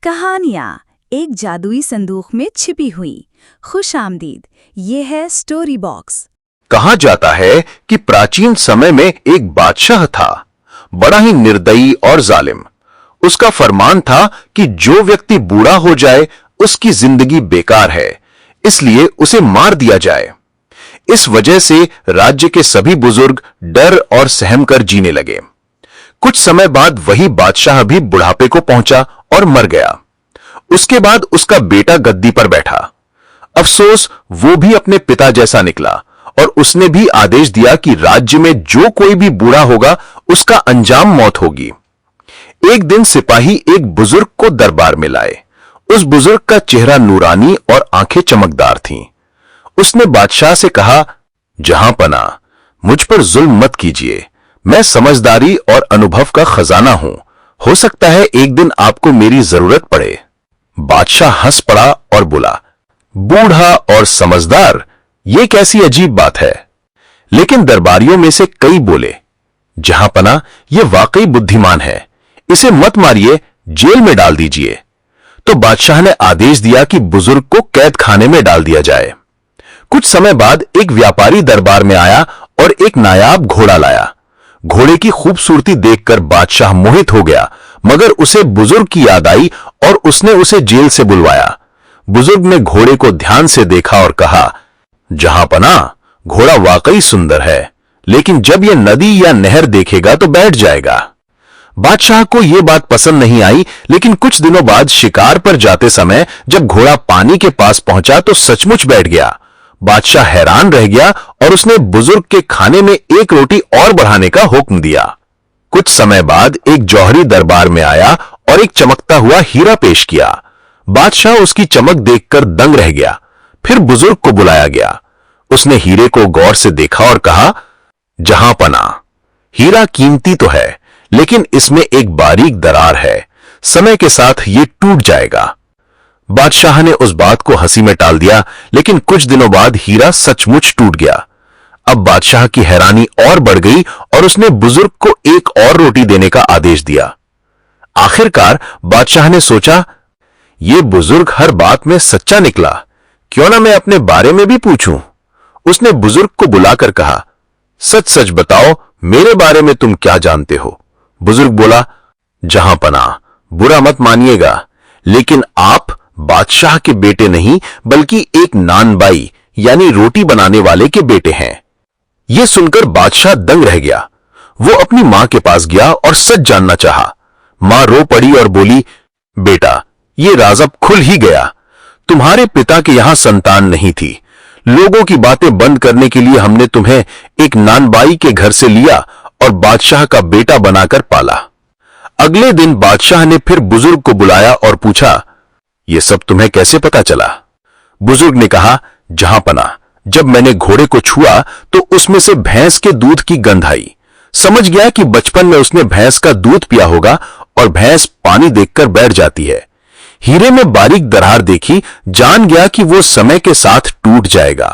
कहानियाँ एक जादुई संदूक में छिपी हुई। खुश आमदीद, ये है स्टोरी बॉक्स। कहा जाता है कि प्राचीन समय में एक बादशाह था, बड़ा ही निर्दयी और जालिम। उसका फरमान था कि जो व्यक्ति बूढ़ा हो जाए उसकी जिंदगी बेकार है, इसलिए उसे मार दिया जाए। इस वजह से राज्य के सभी बुजुर्ग डर और सहम कर जीने लगे। कुछ समय बाद वही बादशाह भी बुढ़ापे को पहुंचा और मर गया। उसके बाद उसका बेटा गद्दी पर बैठा। अफसोस, वो भी अपने पिता जैसा निकला और उसने भी आदेश दिया कि राज्य में जो कोई भी बूढ़ा होगा उसका अंजाम मौत होगी। एक दिन सिपाही एक बुजुर्ग को दरबार में लाए। उस बुजुर्ग का चेहरा नूरानी और आंखें चमकदार थीं। उसने बादशाह से कहा, जहांपना, मुझ पर जुल्म मत कीजिए। मैं समझदारी और अनुभव का खजाना हूं। हो सकता है एक दिन आपको मेरी जरूरत पड़े। बादशाह हंस पड़ा और बोला, बूढ़ा और समझदार, यह कैसी अजीब बात है। लेकिन दरबारियों में से कई बोले, जहांपना, यह वाकई बुद्धिमान है, इसे मत मारिए, जेल में डाल दीजिए। तो बादशाह ने आदेश दिया कि बुजुर्ग को कैद खाने में डाल दिया जाए। कुछ समय बाद एक व्यापारी दरबार में आया और एक नायाब घोड़ा लाया। घोड़े की खूबसूरती देखकर बादशाह मोहित हो गया, मगर उसे बुजुर्ग की याद आई और उसने उसे जेल से बुलवाया। बुजुर्ग ने घोड़े को ध्यान से देखा और कहा, जहांपना, घोड़ा वाकई सुंदर है, लेकिन जब यह नदी या नहर देखेगा तो बैठ जाएगा। बादशाह को यह बात पसंद नहीं आई, लेकिन कुछ दिनों बाद शिकार पर जाते समय जब घोड़ा पानी के पास पहुंचा तो सचमुच बैठ गया। बादशाह हैरान रह गया और उसने बुजुर्ग के खाने में एक रोटी और बढ़ाने का हुक्म दिया। कुछ समय बाद एक जौहरी दरबार में आया और एक चमकता हुआ हीरा पेश किया। बादशाह उसकी चमक देखकर दंग रह गया। फिर बुजुर्ग को बुलाया गया। उसने हीरे को गौर से देखा और कहा, जहांपना, हीरा कीमती तो है, लेकिन इसमें एक बारीक दरार है। समय के साथ यह टूट जाएगा। बादशाह ने उस बात को हंसी में टाल दिया, लेकिन कुछ दिनों बाद हीरा सचमुच टूट गया। अब बादशाह की हैरानी और बढ़ गई और उसने बुजुर्ग को एक और रोटी देने का आदेश दिया। आखिरकार बादशाह ने सोचा, यह बुजुर्ग हर बात में सच्चा निकला, क्यों ना मैं अपने बारे में भी पूछूं। उसने बुजुर्ग को बुलाकर कहा, सच सच बताओ, मेरे बारे में तुम क्या जानते हो। बुजुर्ग बोला, जहांपना, बुरा मत मानिएगा, लेकिन आप बादशाह के बेटे नहीं बल्कि एक नानबाई यानी रोटी बनाने वाले के बेटे हैं। यह सुनकर बादशाह दंग रह गया। वो अपनी मां के पास गया और सच जानना चाहा। मां रो पड़ी और बोली, बेटा, यह राज अब खुल ही गया। तुम्हारे पिता के यहां संतान नहीं थी। लोगों की बातें बंद करने के लिए हमने तुम्हें एक नानबाई के घर से लिया और बादशाह का बेटा बनाकर पाला। अगले दिन बादशाह ने फिर बुजुर्ग को बुलाया और पूछा, यह सब तुम्हें कैसे पता चला। बुजुर्ग ने कहा, जहांपना, जब मैंने घोड़े को छुआ तो उसमें से भैंस के दूध की गंध आई। समझ गया कि बचपन में उसने भैंस का दूध पिया होगा और भैंस पानी देखकर बैठ जाती है। हीरे में बारीक दरार देखी, जान गया कि वो समय के साथ टूट जाएगा।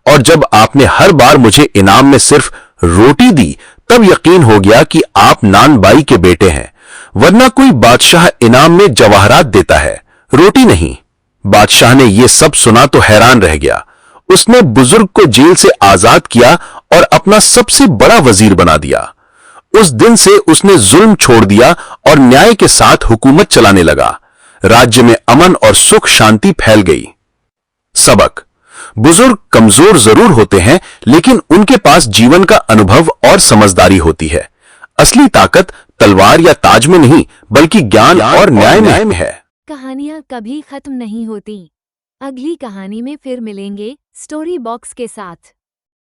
और जब आपने हर बार मुझे इनाम में सिर्फ रोटी दी, तब यकीन हो गया कि आप नानबाई के बेटे हैं, वरना कोई बादशाह इनाम में जवाहरात देता है, रोटी नहीं। बादशाह ने यह सब सुना तो हैरान रह गया। उसने बुजुर्ग को जेल से आजाद किया और अपना सबसे बड़ा वजीर बना दिया। उस दिन से उसने जुल्म छोड़ दिया और न्याय के साथ हुकूमत चलाने लगा। राज्य में अमन और सुख शांति फैल गई। सबक: बुजुर्ग कमजोर जरूर होते हैं, लेकिन उनके पास जीवन का अनुभव और समझदारी होती है। असली ताकत तलवार या ताज में नहीं, बल्कि ज्ञान और न्याय में है। कहानियाँ कभी खत्म नहीं होती। अगली कहानी में फिर मिलेंगे स्टोरी बॉक्स के साथ।